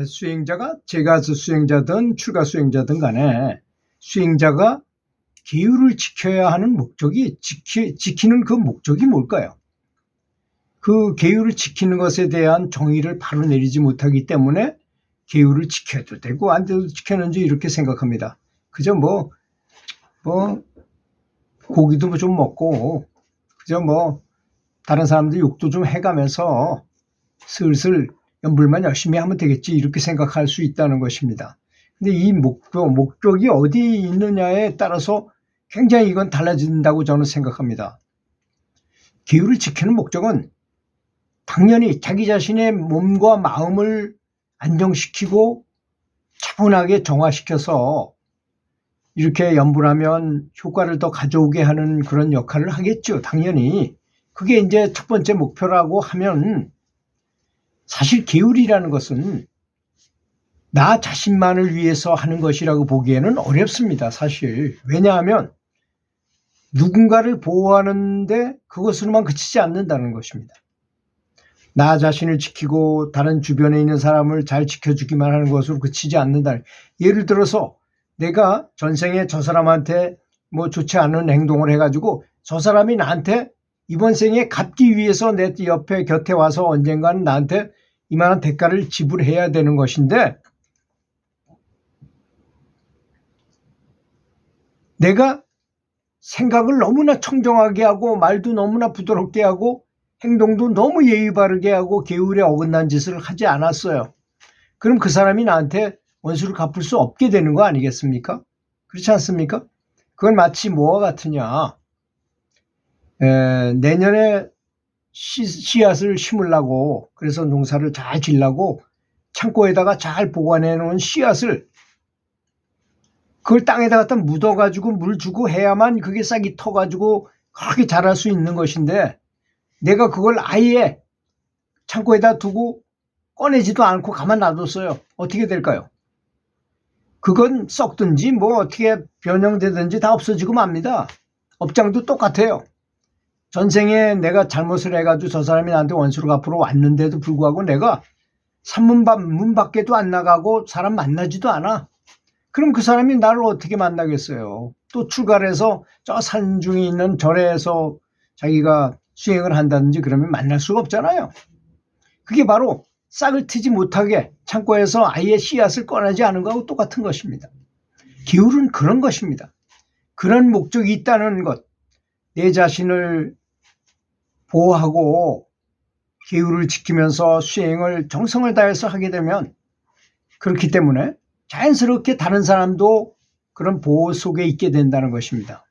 수행자가 재가수 수행자든 출가 수행자든 간에 수행자가 계율을 지켜야 하는 목적이 지키는 그 목적이 뭘까요? 그 계율을 지키는 것에 대한 정의를 바로 내리지 못하기 때문에 계율을 지켜도 되고 안 돼도 지켜는지 이렇게 생각합니다. 그저 고기도 좀 먹고 그저 다른 사람들 욕도 좀 해가면서 슬슬 연불만 열심히 하면 되겠지 이렇게 생각할 수 있다는 것입니다. 근데 이 목적이 어디 있느냐에 따라서 굉장히 이건 달라진다고 저는 생각합니다. 계율을 지키는 목적은 당연히 자기 자신의 몸과 마음을 안정시키고 차분하게 정화시켜서 이렇게 연불하면 효과를 더 가져오게 하는 그런 역할을 하겠죠. 당연히. 그게 이제 첫 번째 목표라고 하면 사실 계율이라는 것은 나 자신만을 위해서 하는 것이라고 보기에는 어렵습니다. 사실. 왜냐하면 누군가를 보호하는데 그것으로만 그치지 않는다는 것입니다. 나 자신을 지키고 다른 주변에 있는 사람을 잘 지켜주기만 하는 것으로 그치지 않는다. 예를 들어서 내가 전생에 저 사람한테 좋지 않은 행동을 해가지고 저 사람이 나한테 이번 생에 갚기 위해서 내 옆에 곁에 와서 언젠가는 나한테 이만한 대가를 지불해야 되는 것인데 내가 생각을 너무나 청정하게 하고 말도 너무나 부드럽게 하고 행동도 너무 예의 바르게 하고 계율에 어긋난 짓을 하지 않았어요. 그럼 그 사람이 나한테 원수를 갚을 수 없게 되는 거 아니겠습니까? 그렇지 않습니까? 그건 마치 뭐와 같으냐. 내년에 씨앗을 심으려고 그래서 농사를 잘 지려고 창고에다가 잘 보관해 놓은 씨앗을 그걸 땅에다 갖다 묻어가지고 물 주고 해야만 그게 싹이 터가지고 그렇게 자랄 수 있는 것인데 내가 그걸 아예 창고에다 두고 꺼내지도 않고 가만 놔뒀어요. 어떻게 될까요? 그건 썩든지 어떻게 변형되든지 다 없어지고 맙니다. 업장도 똑같아요. 전생에 내가 잘못을 해가지고 저 사람이 나한테 원수를 갚으러 왔는데도 불구하고 내가 문 밖에도 안 나가고 사람 만나지도 않아. 그럼 그 사람이 나를 어떻게 만나겠어요? 또 출가를 해서 저 산중에 있는 절에서 자기가 수행을 한다든지 그러면 만날 수가 없잖아요. 그게 바로 싹을 트지 못하게 창고에서 아예 씨앗을 꺼내지 않은 거하고 똑같은 것입니다. 기울은 그런 것입니다. 그런 목적이 있다는 것, 내 자신을 보호하고 계율을 지키면서 수행을 정성을 다해서 하게 되면 그렇기 때문에 자연스럽게 다른 사람도 그런 보호 속에 있게 된다는 것입니다.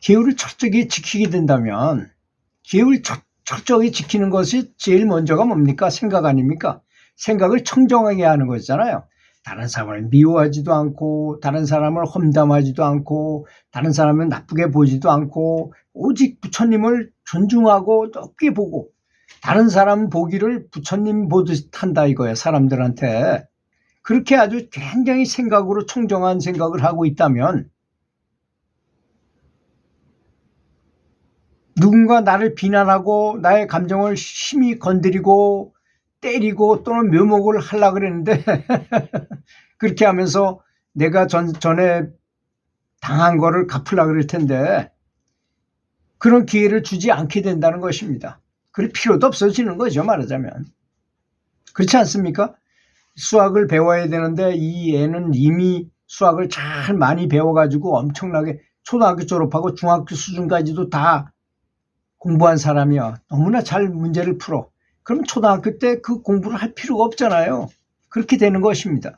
계율을 철저히 지키게 된다면 계율을 철저히 지키는 것이 제일 먼저가 뭡니까? 생각 아닙니까? 생각을 청정하게 하는 것이잖아요. 다른 사람을 미워하지도 않고 다른 사람을 험담하지도 않고 다른 사람을 나쁘게 보지도 않고 오직 부처님을 존중하고 높게 보고 다른 사람 보기를 부처님 보듯 한다 이거예요. 사람들한테. 그렇게 아주 굉장히 생각으로 청정한 생각을 하고 있다면 누군가 나를 비난하고 나의 감정을 심히 건드리고 때리고 또는 묘목을 하려고 그랬는데 그렇게 하면서 내가 전에 당한 거를 갚으려고 그럴 텐데 그런 기회를 주지 않게 된다는 것입니다. 그럴 필요도 없어지는 거죠, 말하자면. 그렇지 않습니까? 수학을 배워야 되는데 이 애는 이미 수학을 잘 많이 배워가지고 엄청나게 초등학교 졸업하고 중학교 수준까지도 다 공부한 사람이야. 너무나 잘 문제를 풀어. 그럼 초등학교 때 그 공부를 할 필요가 없잖아요. 그렇게 되는 것입니다.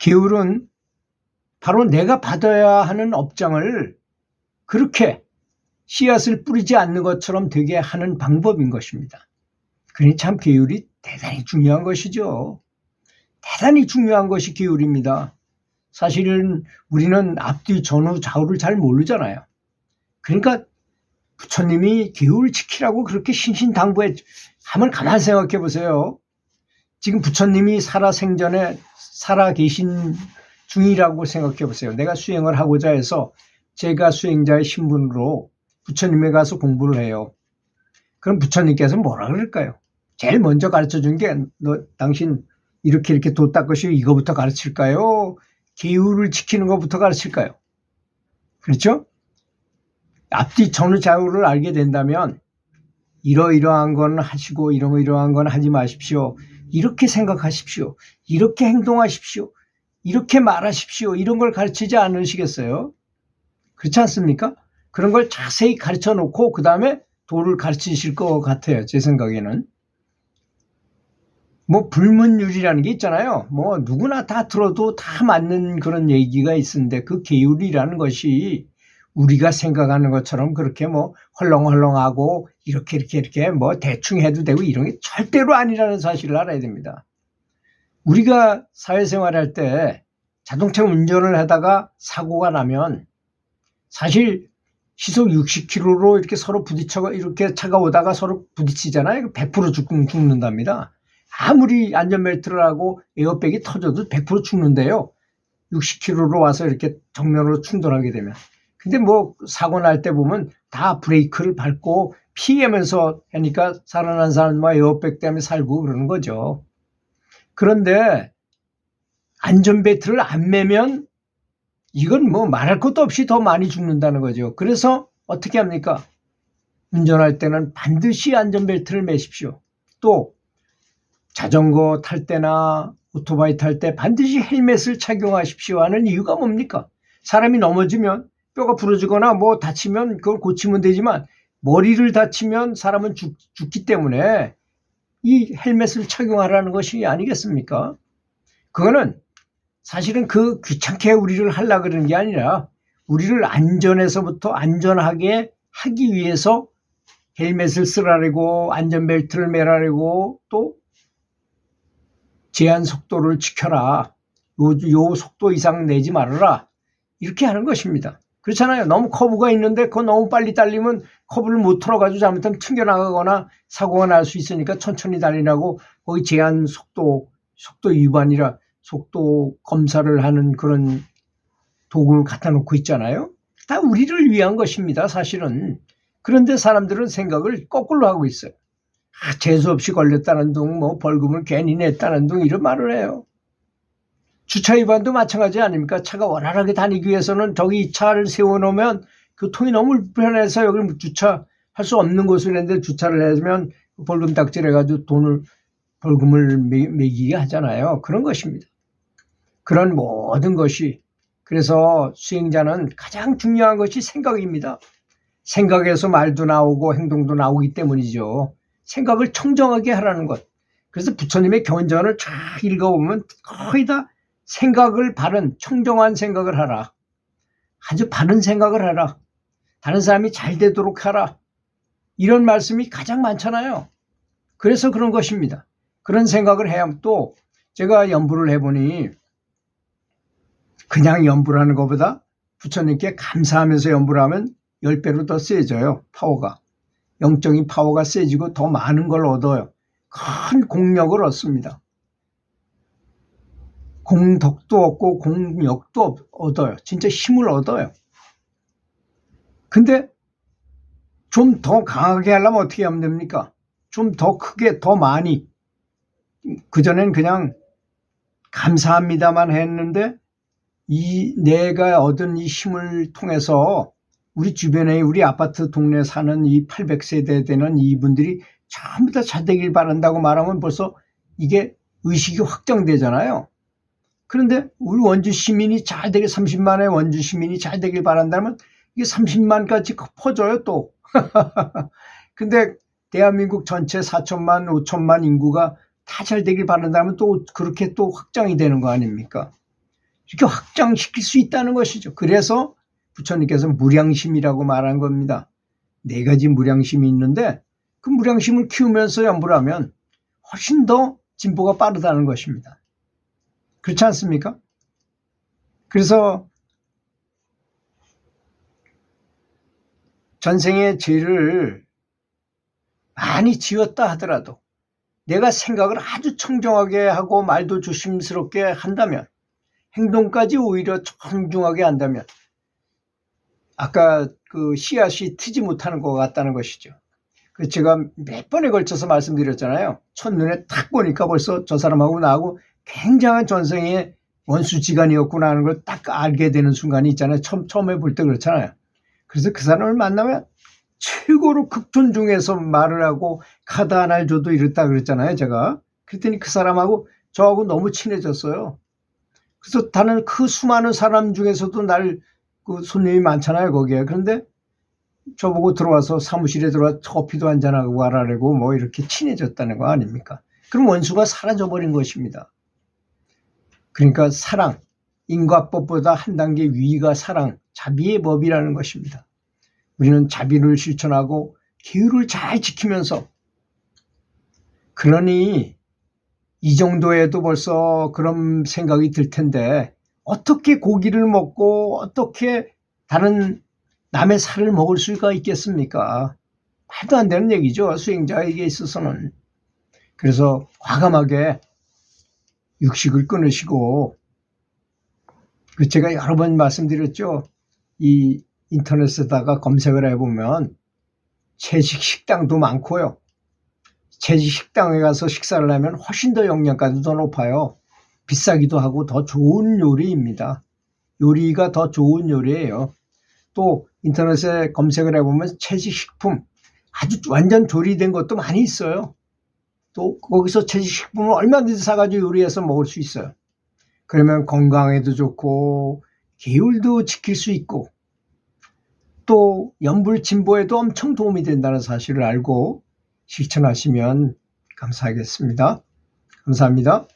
계율은 바로 내가 받아야 하는 업장을 그렇게 씨앗을 뿌리지 않는 것처럼 되게 하는 방법인 것입니다. 그러니 참 계율이 대단히 중요한 것이죠. 대단히 중요한 것이 계율입니다. 사실은 우리는 앞뒤 전후 좌우를 잘 모르잖아요. 그러니까 부처님이 계율을 지키라고 그렇게 신신당부해. 한번 가만히 생각해 보세요. 지금 부처님이 살아생전에 살아계신 중이라고 생각해 보세요. 내가 수행을 하고자 해서 제가 수행자의 신분으로 부처님에 가서 공부를 해요. 그럼 부처님께서 뭐라 그럴까요? 제일 먼저 가르쳐 준 게 너 당신 이렇게 도 닦으시고 이거부터 가르칠까요? 계율을 지키는 것부터 가르칠까요? 그렇죠? 앞뒤 전후 좌우를 알게 된다면 이러이러한 건 하시고 이러이러한 건 하지 마십시오. 이렇게 생각하십시오. 이렇게 행동하십시오. 이렇게 말하십시오. 이런 걸 가르치지 않으시겠어요? 그렇지 않습니까? 그런 걸 자세히 가르쳐 놓고 그 다음에 도를 가르치실 것 같아요. 제 생각에는. 뭐 불문율이라는 게 있잖아요. 뭐 누구나 다 들어도 다 맞는 그런 얘기가 있는데 그 계율이라는 것이 우리가 생각하는 것처럼 그렇게 뭐 헐렁헐렁하고 이렇게 뭐 대충 해도 되고 이런 게 절대로 아니라는 사실을 알아야 됩니다. 우리가 사회생활할 때 자동차 운전을 하다가 사고가 나면 사실 시속 60km로 이렇게 서로 부딪혀 이렇게 차가 오다가 서로 부딪히잖아요. 100% 죽는답니다. 아무리 안전벨트를 하고 에어백이 터져도 100% 죽는데요. 60km로 와서 이렇게 정면으로 충돌하게 되면. 근데 뭐 사고 날 때 보면 다 브레이크를 밟고 피하면서 하니까 살아난 사람만 에어백 때문에 살고 그러는 거죠. 그런데 안전벨트를 안 매면 이건 뭐 말할 것도 없이 더 많이 죽는다는 거죠. 그래서 어떻게 합니까? 운전할 때는 반드시 안전벨트를 매십시오. 또 자전거 탈 때나 오토바이 탈 때 반드시 헬멧을 착용하십시오 하는 이유가 뭡니까? 사람이 넘어지면 뼈가 부러지거나 뭐 다치면 그걸 고치면 되지만 머리를 다치면 사람은 죽기 때문에 이 헬멧을 착용하라는 것이 아니겠습니까? 그거는 사실은 그 귀찮게 우리를 하려고 그러는 게 아니라 우리를 안전에서부터 안전하게 하기 위해서 헬멧을 쓰라고 안전벨트를 매라고 또 제한 속도를 지켜라. 요 속도 이상 내지 말아라. 이렇게 하는 것입니다. 그렇잖아요. 너무 커브가 있는데 그거 너무 빨리 달리면 커브를 못 털어가지고 잘못하면 튕겨나가거나 사고가 날 수 있으니까 천천히 달리라고 거기 제한 속도 위반이라 속도 검사를 하는 그런 도구를 갖다 놓고 있잖아요. 다 우리를 위한 것입니다. 사실은. 그런데 사람들은 생각을 거꾸로 하고 있어요. 재수없이 걸렸다는 둥, 뭐 벌금을 괜히 냈다는 둥 이런 말을 해요. 주차 위반도 마찬가지 아닙니까? 차가 원활하게 다니기 위해서는 저기 차를 세워놓으면 교통이 너무 불편해서 여기를 주차할 수 없는 곳을 했는데 주차를 해주면 벌금 딱질 해가지고 벌금을 매기게 하잖아요. 그런 것입니다. 그런 모든 것이 그래서 수행자는 가장 중요한 것이 생각입니다. 생각에서 말도 나오고 행동도 나오기 때문이죠. 생각을 청정하게 하라는 것. 그래서 부처님의 견전을 쫙 읽어보면 거의 다 생각을 바른 청정한 생각을 하라. 아주 바른 생각을 하라. 다른 사람이 잘 되도록 하라. 이런 말씀이 가장 많잖아요. 그래서 그런 것입니다. 그런 생각을 해야 또 제가 연부를 해보니 그냥 연부를 하는 것보다 부처님께 감사하면서 연부를 하면 10배로 더 세져요. 파워가. 영적인 파워가 세지고 더 많은 걸 얻어요. 큰 공력을 얻습니다. 공덕도 얻고 공력도 얻어요. 진짜 힘을 얻어요. 근데 좀 더 강하게 하려면 어떻게 하면 됩니까? 좀 더 크게 더 많이. 그전엔 그냥 감사합니다만 했는데 이 내가 얻은 이 힘을 통해서 우리 주변에 우리 아파트 동네 사는 이 800세대 되는 이분들이 전부 다 잘 되길 바란다고 말하면 벌써 이게 의식이 확정되잖아요. 그런데 우리 원주 시민이 잘 되길 30만의 원주 시민이 잘 되길 바란다면 이게 30만까지 퍼져요 또. 근데 대한민국 전체 4천만 5천만 인구가 다 잘 되길 바란다면 또 그렇게 또 확장이 되는 거 아닙니까? 이렇게 확장시킬 수 있다는 것이죠. 그래서 부처님께서 무량심이라고 말한 겁니다. 4가지 무량심이 있는데 그 무량심을 키우면서 연부를 하면 훨씬 더 진보가 빠르다는 것입니다. 그렇지 않습니까? 그래서 전생의 죄를 많이 지었다 하더라도 내가 생각을 아주 청정하게 하고 말도 조심스럽게 한다면 행동까지 오히려 청중하게 한다면 아까 그 씨앗이 트지 못하는 것 같다는 것이죠. 그 제가 몇 번에 걸쳐서 말씀드렸잖아요. 첫눈에 탁 보니까 벌써 저 사람하고 나하고 굉장한 전생의 원수지간이었구나 하는 걸 딱 알게 되는 순간이 있잖아요. 처음에 볼 때 그렇잖아요. 그래서 그 사람을 만나면 최고로 극존중해서 말을 하고 카드 하나를 줘도 이랬다 그랬잖아요. 제가. 그랬더니 그 사람하고 저하고 너무 친해졌어요. 그래서 다른 그 수많은 사람 중에서도 그 손님이 많잖아요. 거기에. 그런데 저보고 들어와서 사무실에 들어와 커피도 한잔하고 가라고 뭐 이렇게 친해졌다는 거 아닙니까? 그럼 원수가 사라져버린 것입니다. 그러니까 사랑, 인과법보다 한 단계 위가 사랑, 자비의 법이라는 것입니다. 우리는 자비를 실천하고 계율을 잘 지키면서, 그러니 이 정도에도 벌써 그런 생각이 들 텐데 어떻게 고기를 먹고 어떻게 다른 남의 살을 먹을 수가 있겠습니까? 말도 안 되는 얘기죠. 수행자에게 있어서는. 그래서 과감하게 육식을 끊으시고, 제가 여러 번 말씀드렸죠. 이 인터넷에다가 검색을 해보면 채식 식당도 많고요. 채식 식당에 가서 식사를 하면 훨씬 더 영양가도 더 높아요. 비싸기도 하고 더 좋은 요리입니다. 요리가 더 좋은 요리예요. 또 인터넷에 검색을 해보면 채식 식품 아주 완전 조리된 것도 많이 있어요. 또 거기서 채식 식품을 얼마든지 사가지고 요리해서 먹을 수 있어요. 그러면 건강에도 좋고 계율도 지킬 수 있고 또 연불 진보에도 엄청 도움이 된다는 사실을 알고 실천하시면 감사하겠습니다. 감사합니다.